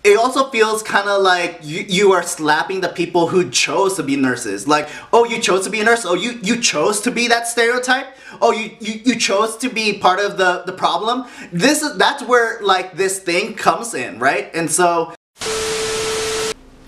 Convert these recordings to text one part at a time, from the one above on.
it also feels kind of like you are slapping the people who chose to be nurses. Like, oh, you chose to be a nurse? Oh, you chose to be that stereotype? Oh, you chose to be part of the problem? That's where, like, this thing comes in, right? And so...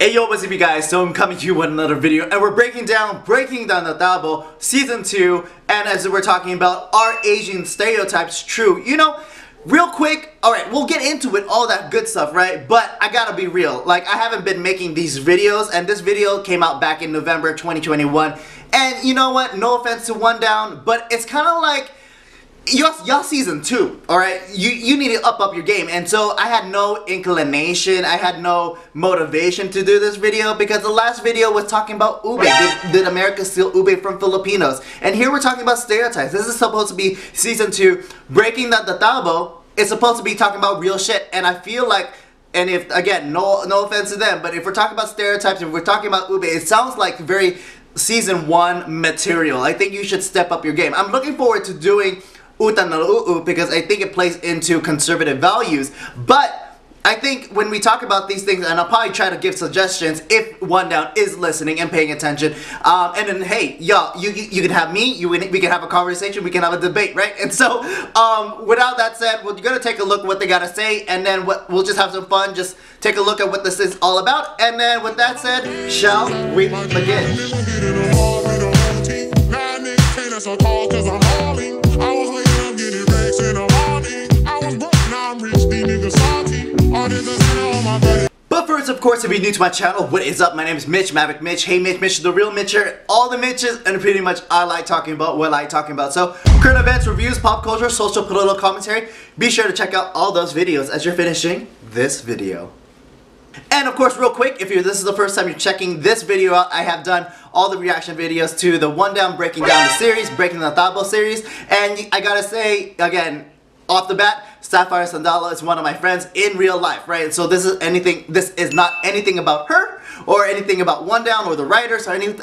Hey yo, what's up you guys? So I'm coming to you with another video, and we're breaking down the Tabo Season 2, and as we're talking about, are Asian stereotypes true? You know, real quick, alright, we'll get into it, all that good stuff, right? But I gotta be real, like, I haven't been making these videos, and this video came out back in November 2021, and you know what, no offense to One Down, but it's kind of like, y'all season 2, alright? You need to up your game, and so I had no inclination, I had no motivation to do this video because the last video was talking about ube. Did America steal ube from Filipinos? And here we're talking about stereotypes. This is supposed to be season 2, breaking the Tabo. It's supposed to be talking about real shit, and I feel like, and if, again, no offense to them, but if we're talking about stereotypes, if we're talking about ube, it sounds like very season 1 material. I think you should step up your game. I'm looking forward to doing Utan na Uu because I think it plays into conservative values, but I think when we talk about these things, and I'll probably try to give suggestions if One Down is listening and paying attention, and then hey, y'all, you can have me, we can have a conversation, we can have a debate, right? And so, without that said, we're gonna take a look at what they gotta say, and then we'll just have some fun, just take a look at what this is all about, and then with that said, shall we begin? But first, of course, if you're new to my channel, what is up? My name is Mitch, Maverick Mitch. Hey Mitch, the real Mitcher, all the Mitches, and pretty much I like talking about what I like talking about. So, current events, reviews, pop culture, social, political commentary, be sure to check out all those videos as you're finishing this video. And of course, real quick, if this is the first time you're checking this video out, I have done all the reaction videos to the One Down breaking down the series, breaking the Tabo series, and I gotta say, again, off the bat, Sapphire Sandala is one of my friends in real life, right? So this is not anything about her or anything about One Down or the writers or any of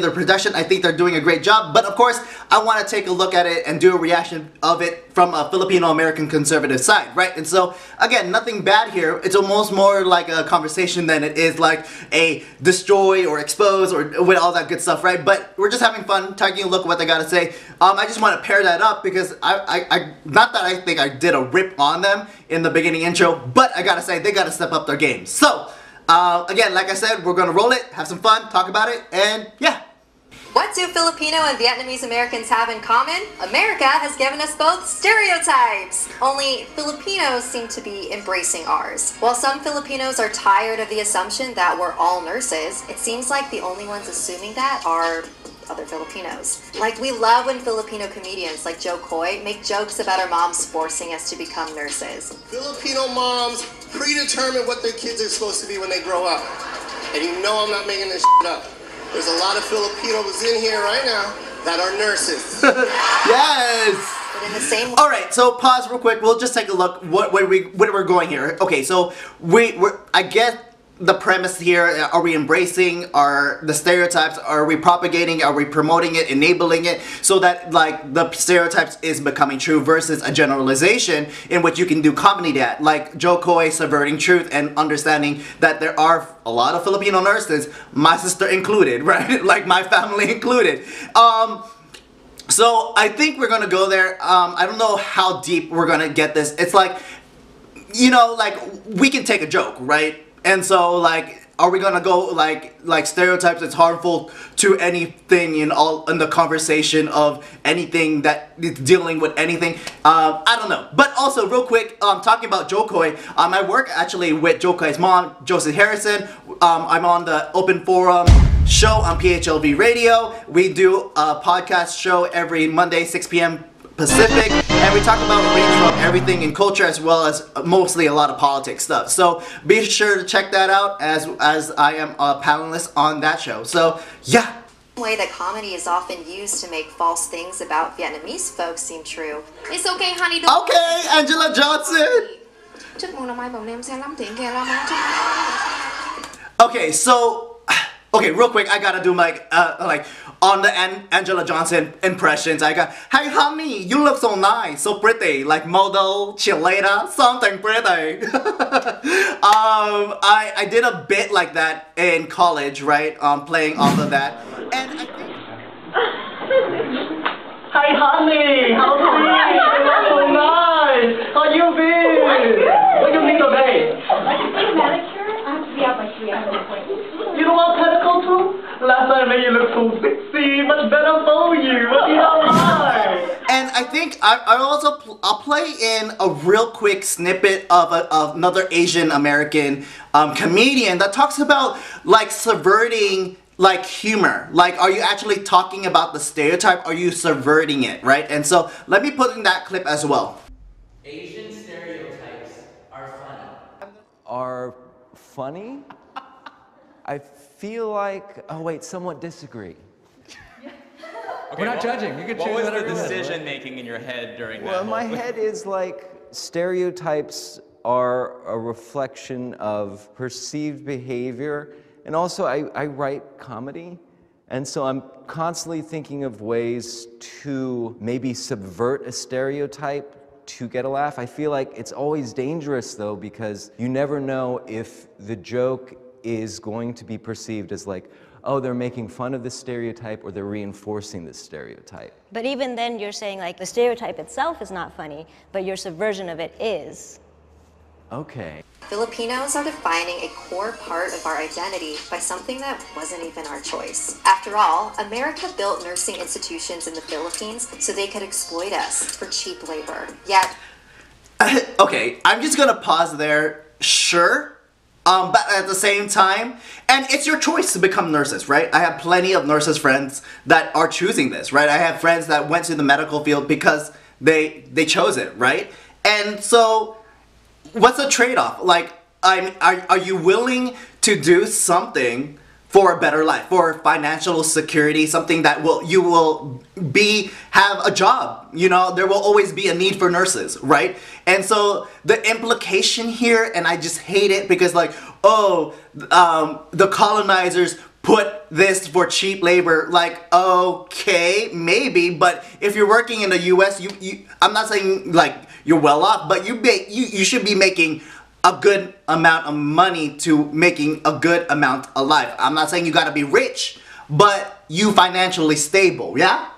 the production. I think they're doing a great job, but of course, I want to take a look at it and do a reaction of it from a Filipino-American conservative side, right? And so, again, nothing bad here. It's almost more like a conversation than it is like a destroy or expose or with all that good stuff, right? But we're just having fun, taking a look at what they gotta say. I just want to pair that up because not that I think I did a rip on them in the beginning intro, but I gotta say, they gotta step up their game. So, again, like I said, we're gonna roll it, have some fun, talk about it, and yeah. What do Filipino and Vietnamese Americans have in common? America has given us both stereotypes. Only Filipinos seem to be embracing ours. While some Filipinos are tired of the assumption that we're all nurses, it seems like the only ones assuming that are other Filipinos. Like, we love when Filipino comedians like Joe Coy make jokes about our moms forcing us to become nurses. Filipino moms predetermine what their kids are supposed to be when they grow up. And you know I'm not making this shit up. There's a lot of Filipinos in here right now that are nurses. Yes! But in the same way. Alright, so pause real quick. We'll just take a look where we're going here. Okay, so I get the premise here. Are we embracing the stereotypes? Are we propagating? Are we promoting it, enabling it, so that like the stereotypes is becoming true versus a generalization in which you can do comedy at, like Joe Coy subverting truth and understanding that there are a lot of Filipino nurses, my sister included, right? Like my family included. So I think we're gonna go there. I don't know how deep we're gonna get this. It's like, you know, like we can take a joke, right? And so, like, are we gonna go like stereotypes that's harmful to anything in the conversation of anything that is dealing with anything? I don't know. But also, real quick, talking about Joe Coy, I work actually with Joe Coy's mom, Josie Harrison. I'm on the Open Forum show on PHLV Radio. We do a podcast show every Monday, 6 p.m. Pacific, and we talk about a range from everything in culture as well as mostly a lot of politics stuff. So be sure to check that out as I am a panelist on that show. So yeah. The way that comedy is often used to make false things about Vietnamese folks seem true. It's okay, honey. Okay, Angela Johnson. Okay, so Okay, real quick, I gotta do my, like, on the Angela Johnson impressions, I got, hey honey, you look so nice, so pretty, like model, chileta, something pretty. I did a bit like that in college, right, playing off of that, and I think... Hey honey, how's it? You look so nice. How you been? What you think today? Like manicure, I have to be out by 3 hours appointment. You don't want pedicle too? Last time I made you look so sexy, much better for you. What do you like? And I think I'll play in a real quick snippet of another Asian American comedian that talks about like subverting like humor. Like, are you actually talking about the stereotype? Are you subverting it, right? And so let me put in that clip as well. Asian stereotypes are funny. Are funny? I feel like, oh wait, somewhat disagree. Okay, We're not judging. You can choose What was whatever the you want. decision making in your head during that? Well, my moment? head is like, stereotypes are a reflection of perceived behavior. And also, I write comedy, and so I'm constantly thinking of ways to maybe subvert a stereotype to get a laugh. I feel like it's always dangerous, though, because you never know if the joke is going to be perceived as like, oh, they're making fun of this stereotype or they're reinforcing this stereotype. But even then, you're saying like the stereotype itself is not funny, but your subversion of it is. Okay. Filipinos are defining a core part of our identity by something that wasn't even our choice. After all, America built nursing institutions in the Philippines so they could exploit us for cheap labor. Yet... Okay, I'm just gonna pause there. Sure. But at the same time, and it's your choice to become nurses, right? I have plenty of nurses friends that are choosing this, right? I have friends that went to the medical field because they chose it, right? And so, what's the trade-off? Like, are you willing to do something for a better life, for financial security, something that you will have a job? You know, there will always be a need for nurses, right? And so the implication here, and I just hate it because like, oh, the colonizers put this for cheap labor. Like, okay, maybe, but if you're working in the U.S., I'm not saying like you're well off, but you should be making a good amount of money to making a good amount of life. I'm not saying you gotta be rich, but you financially stable, yeah?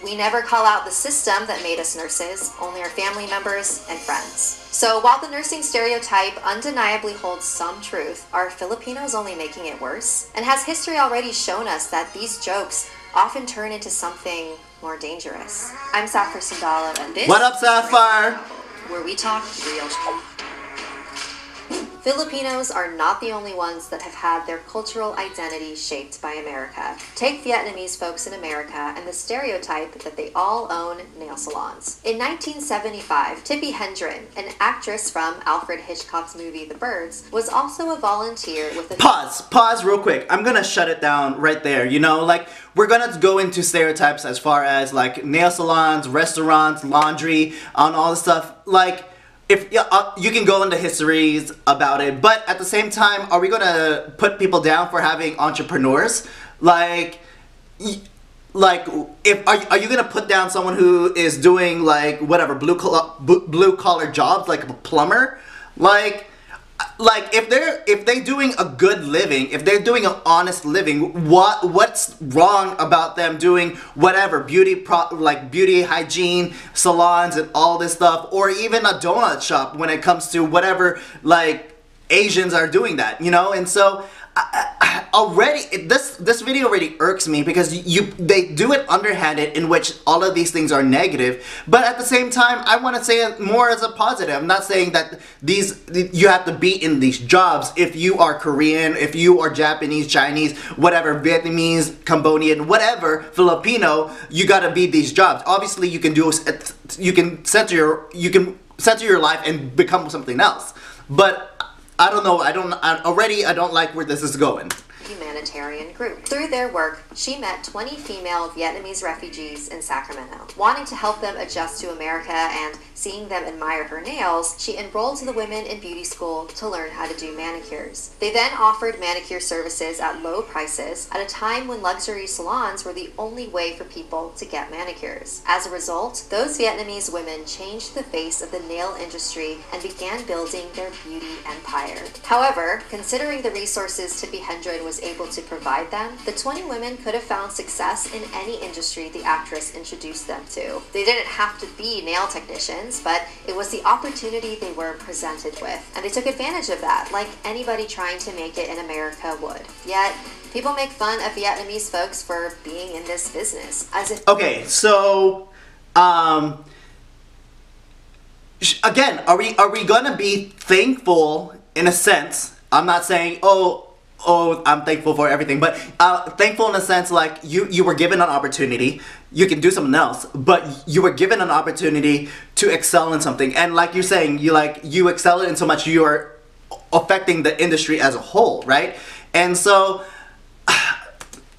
We never call out the system that made us nurses, only our family members and friends. So while the nursing stereotype undeniably holds some truth, are Filipinos only making it worse? And has history already shown us that these jokes often turn into something more dangerous? I'm Sapphire Sandalo, and this... What up, Sapphire? Where we talk real shit. Filipinos are not the only ones that have had their cultural identity shaped by America. Take Vietnamese folks in America and the stereotype that they all own nail salons. In 1975, Tippi Hedren, an actress from Alfred Hitchcock's movie The Birds, was also a volunteer with a... Pause real quick. I'm gonna shut it down right there. You know, like, we're gonna go into stereotypes as far as like nail salons, restaurants, laundry, and all this stuff. Like, if you can go into histories about it, but at the same time, are we gonna put people down for having entrepreneurs? Like, if are you gonna put down someone who is doing like whatever blue collar jobs, like a plumber? Like if they're doing a good living, if they're doing an honest living, what's wrong about them doing whatever beauty hygiene salons and all this stuff, or even a donut shop when it comes to whatever like Asians are doing that, you know? And so this video already irks me because they do it underhanded, in which all of these things are negative, but at the same time I want to say it more as a positive. I'm not saying that you have to be in these jobs if you are Korean, if you are Japanese, Chinese, whatever, Vietnamese, Cambodian, whatever, Filipino, you got to be these jobs. Obviously you can center your life and become something else, but I don't know, I don't like where this is going. humanitarian group. Through their work, she met 20 female Vietnamese refugees in Sacramento. Wanting to help them adjust to America and seeing them admire her nails, she enrolled the women in beauty school to learn how to do manicures. They then offered manicure services at low prices at a time when luxury salons were the only way for people to get manicures. As a result, those Vietnamese women changed the face of the nail industry and began building their beauty empire. However, considering the resources Tippi Hedren was able to provide them, the 20 women could have found success in any industry the actress introduced them to. They didn't have to be nail technicians, but it was the opportunity they were presented with, and they took advantage of that, like anybody trying to make it in America would. Yet, people make fun of Vietnamese folks for being in this business, as if— Okay, so, again, are we gonna be thankful in a sense? I'm not saying, oh, I'm thankful for everything, but thankful in a sense like you were given an opportunity, you can do something else, but you were given an opportunity to excel in something, and like you're saying, you excel in so much you are affecting the industry as a whole, right? And so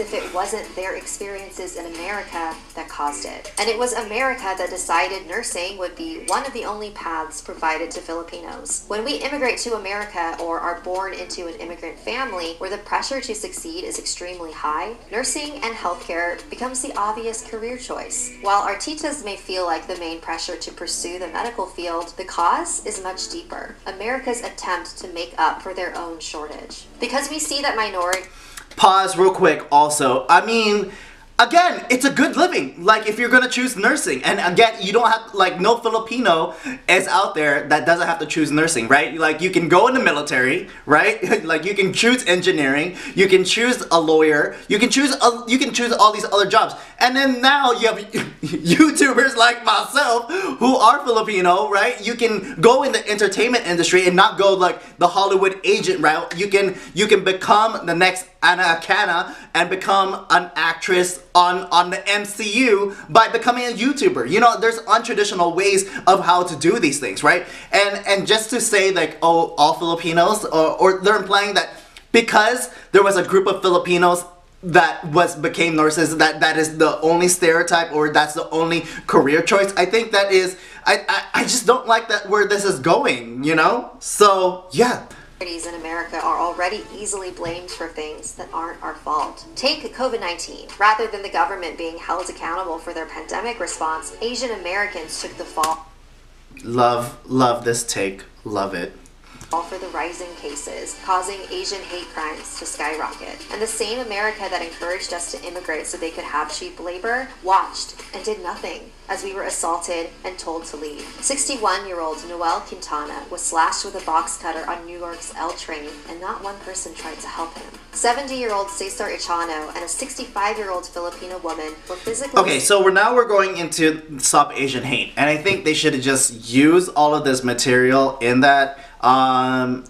if it wasn't their experiences in America that caused it. And it was America that decided nursing would be one of the only paths provided to Filipinos. When we immigrate to America or are born into an immigrant family where the pressure to succeed is extremely high, nursing and healthcare becomes the obvious career choice. While our titas may feel like the main pressure to pursue the medical field, the cause is much deeper. America's attempt to make up for their own shortage. Because we see that minority— Pause real quick also. I mean, again, it's a good living. Like, if you're gonna choose nursing, and again, you don't have, like, no Filipino is out there that doesn't have to choose nursing, right? Like, you can go in the military, right? Like, you can choose engineering, you can choose a lawyer, you can choose all these other jobs. And then now you have YouTubers like myself who are Filipino, right? You can go in the entertainment industry and not go like the Hollywood agent route. You can become the next Anna Akana and become an actress on the MCU by becoming a YouTuber. You know, there's untraditional ways of how to do these things, right? And just to say like, oh, all Filipinos, or they're implying that because there was a group of Filipinos that became nurses, that is the only stereotype, or that's the only career choice. I think that is, I just don't like that where this is going, you know? So, yeah. In America are already easily blamed for things that aren't our fault. Take COVID-19. Rather than the government being held accountable for their pandemic response, Asian Americans took the fall. Love this take. Love it. For the rising cases, causing Asian hate crimes to skyrocket. And the same America that encouraged us to immigrate so they could have cheap labor watched and did nothing as we were assaulted and told to leave. 61-year-old Noel Quintana was slashed with a box cutter on New York's L train, and not one person tried to help him. 70-year-old Cesar Ichano and a 65-year-old Filipino woman were physically— Okay, so we're going into Stop Asian Hate, and I think they should have just used all of this material in that. And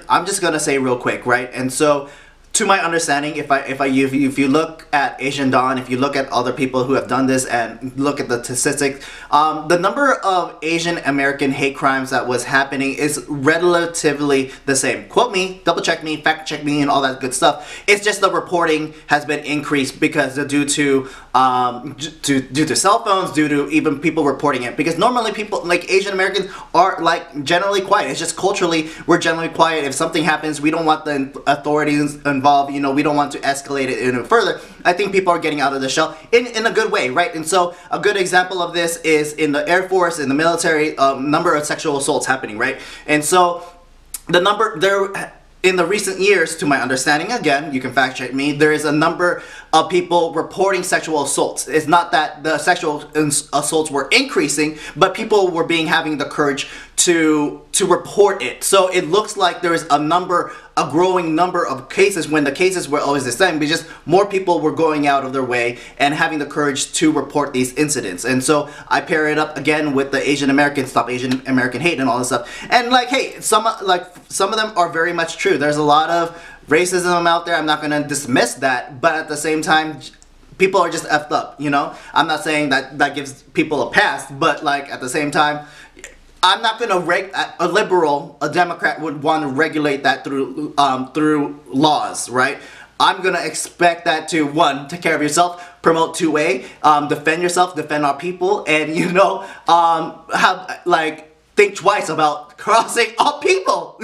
I'm just gonna say real quick, right? And so, to my understanding, if you look at Asian Dawn, if you look at other people who have done this and look at the statistics, the number of Asian American hate crimes that was happening is relatively the same. Quote me, double check me, fact check me, and all that good stuff. It's just the reporting has been increased because due to cell phones, due to even people reporting it. Because normally people, like Asian Americans, are like generally quiet. It's just culturally we're generally quiet. If something happens, we don't want the authorities involved. You know, we don't want to escalate it even further. I think people are getting out of the shell in a good way, right? And so a good example of this is in the Air Force, in the military, number of sexual assaults happening, right? And so the number there. In the recent years, to my understanding, again, you can fact check me, there is a number of people reporting sexual assaults. It's not that the sexual assaults were increasing, but people were having the courage to report it. So it looks like there is a growing number of cases when the cases were always the same, but just more people were going out of their way and having the courage to report these incidents. And so I pair it up again with the Asian American Stop Asian American Hate and all this stuff. And like, hey, some of them are very much true. There's a lot of racism out there. I'm not gonna dismiss that, but at the same time, people are just effed up, you know? I'm not saying that gives people a pass, but like at the same time, I'm not gonna a liberal, a Democrat would want to regulate that through laws, right? I'm gonna expect that to, one, take care of yourself, promote 2A, defend yourself, defend our people, and have think twice about crossing all people,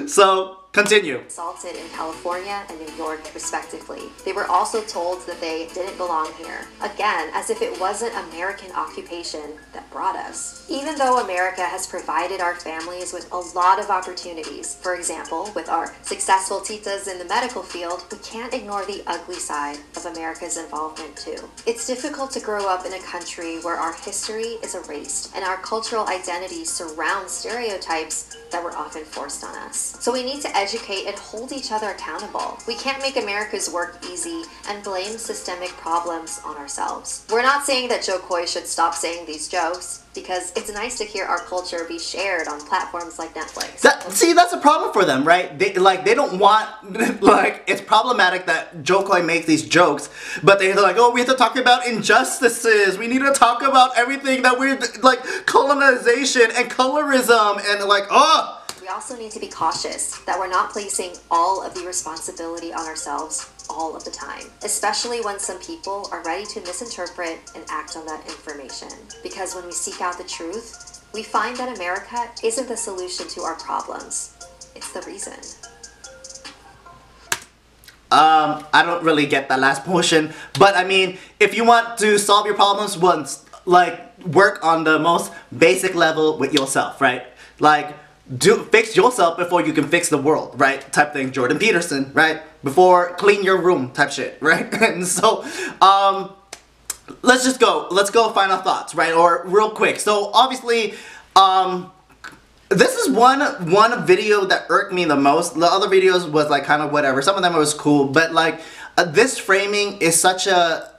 So continue. Assaulted in California and New York, respectively. They were also told that they didn't belong here. Again, as if it wasn't American occupation that brought us. Even though America has provided our families with a lot of opportunities, for example, with our successful titas in the medical field, we can't ignore the ugly side of America's involvement too. It's difficult to grow up in a country where our history is erased and our cultural identity surrounds stereotypes that were often forced on us. So we need to educate and hold each other accountable. We can't make America's work easy and blame systemic problems on ourselves. We're not saying that Jo Koy should stop saying these jokes, because it's nice to hear our culture be shared on platforms like Netflix. That's a problem for them, right? They don't want, it's problematic that Jo Koy makes these jokes, but they're like, oh, we have to talk about injustices. We need to talk about everything that we're, colonization and colorism, and oh! We also need to be cautious that we're not placing all of the responsibility on ourselves all of the time, especially when some people are ready to misinterpret and act on that information. Because when we seek out the truth, we find that America isn't the solution to our problems. It's the reason. I don't really get that last portion, but I mean, if you want to solve your problems once, work on the most basic level with yourself, right? Fix yourself before you can fix the world, right? Type thing, Jordan Peterson, right? Before clean your room type shit, right? And so, let's go final thoughts, right? Or real quick. So obviously, this is one video that irked me the most. The other videos was kind of whatever. Some of them was cool, but this framing is such a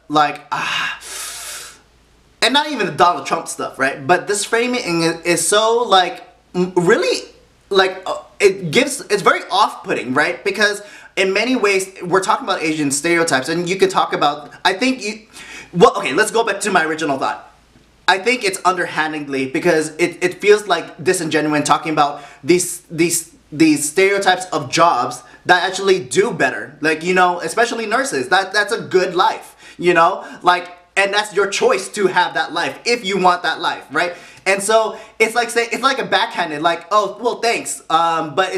and not even the Donald Trump stuff, right? But this framing is so really it's very off-putting, right? Because in many ways we're talking about Asian stereotypes, and you could talk about, okay, let's go back to my original thought. I think it's underhandedly, because it feels disingenuous talking about these stereotypes of jobs that actually do better, especially nurses. That's a good life, and that's your choice to have that life if you want that life, right? And so it's a backhanded, oh, well, thanks, but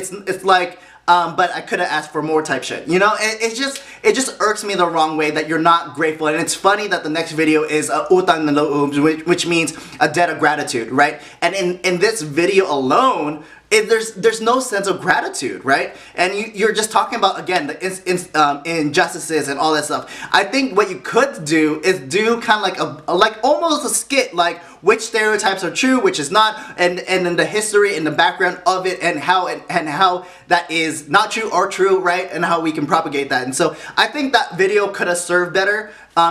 I could have asked for more type shit, it just irks me the wrong way that you're not grateful. And it's funny that the next video is utang na loob, which means a debt of gratitude, right? And in this video alone, there's no sense of gratitude, right? And you're just talking about, again, the injustices and all that stuff. I think what you could do is do kind of almost a skit, which stereotypes are true, which is not, and then the history and the background of it, and how that is not true or true, right? And how we can propagate that. And so I think that video could have served better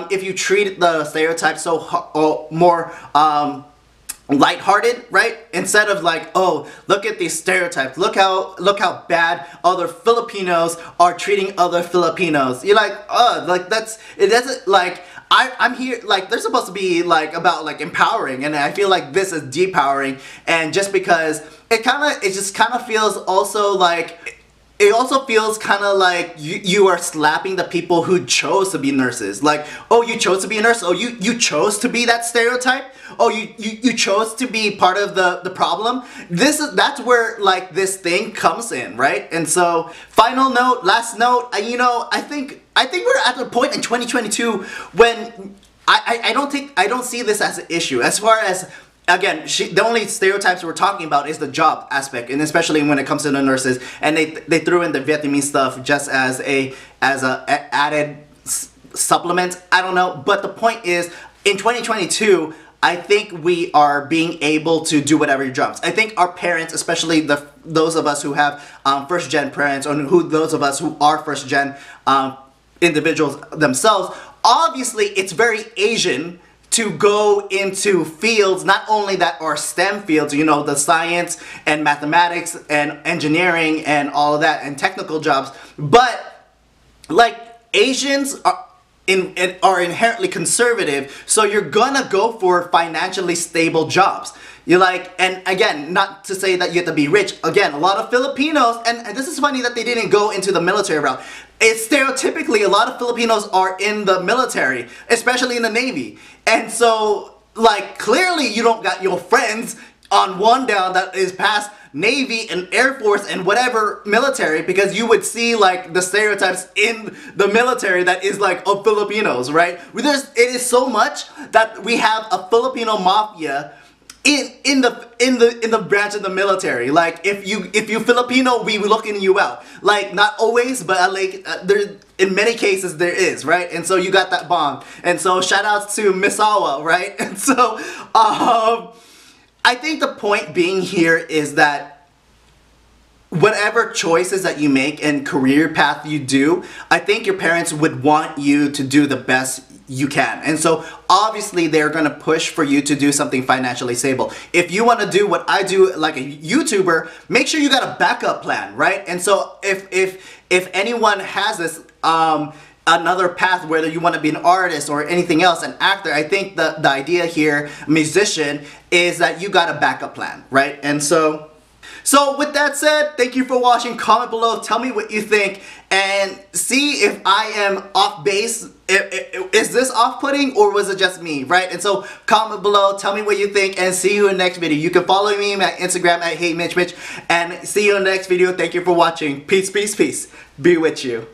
if you treat the stereotypes so more lighthearted, right? Instead of oh, look at these stereotypes, look how bad other Filipinos are treating other Filipinos. You're it doesn't I'm here, they're supposed to be about empowering, and I feel like this is depowering. And just because it just kind of feels also it also feels kind of like you are slapping the people who chose to be nurses. Oh, you chose to be a nurse? Oh, you chose to be that stereotype? Oh, you chose to be part of the problem? That's where this thing comes in, right? And so, final note, last note, I think we're at the point in 2022 when I don't see this as an issue. As far as, again, the only stereotypes we're talking about is the job aspect, and especially when it comes to the nurses, and they threw in the Vietnamese stuff just as a added supplement. I don't know, but the point is, in 2022, I think we are being able to do whatever jobs. I think our parents, especially those of us who have first-gen parents, or those of us who are first-gen individuals themselves, obviously it's very Asian to go into fields, not only that are STEM fields, the science and mathematics and engineering and all of that, and technical jobs, but Asians are inherently conservative, so you're gonna go for financially stable jobs. You like, and again, not to say that you have to be rich. Again, a lot of Filipinos, and this is funny that they didn't go into the military route. It's stereotypically, a lot of Filipinos are in the military, especially in the Navy. And so, like, clearly you don't got your friends on one down that is past Navy and Air Force and whatever military, because you would see like the stereotypes in the military that is like of Filipinos, right? It is so much that we have a Filipino mafia in the branch of the military. Like if you Filipino, we looking you out. Like not always, but like there in many cases there is, right? And so you got that bond. And so shout outs to Misawa, right? And so I think the point being here is that whatever choices that you make and career path you do, I think your parents would want you to do the best you can. And so obviously they're going to push for you to do something financially stable. If you want to do what I do like a YouTuber, make sure you got a backup plan, right? And so if anyone has this another path, whether you want to be an artist or anything else, an actor, I think the idea here, musician, is that you got a backup plan, right? And so with that said, thank you for watching. Comment below, tell me what you think, and see if I am off base. Is this off-putting or was it just me, right? And so comment below, tell me what you think, and see you in the next video. You can follow me at Instagram at HeyMitchMitch, and see you in the next video. Thank you for watching. Peace, peace, peace. Be with you.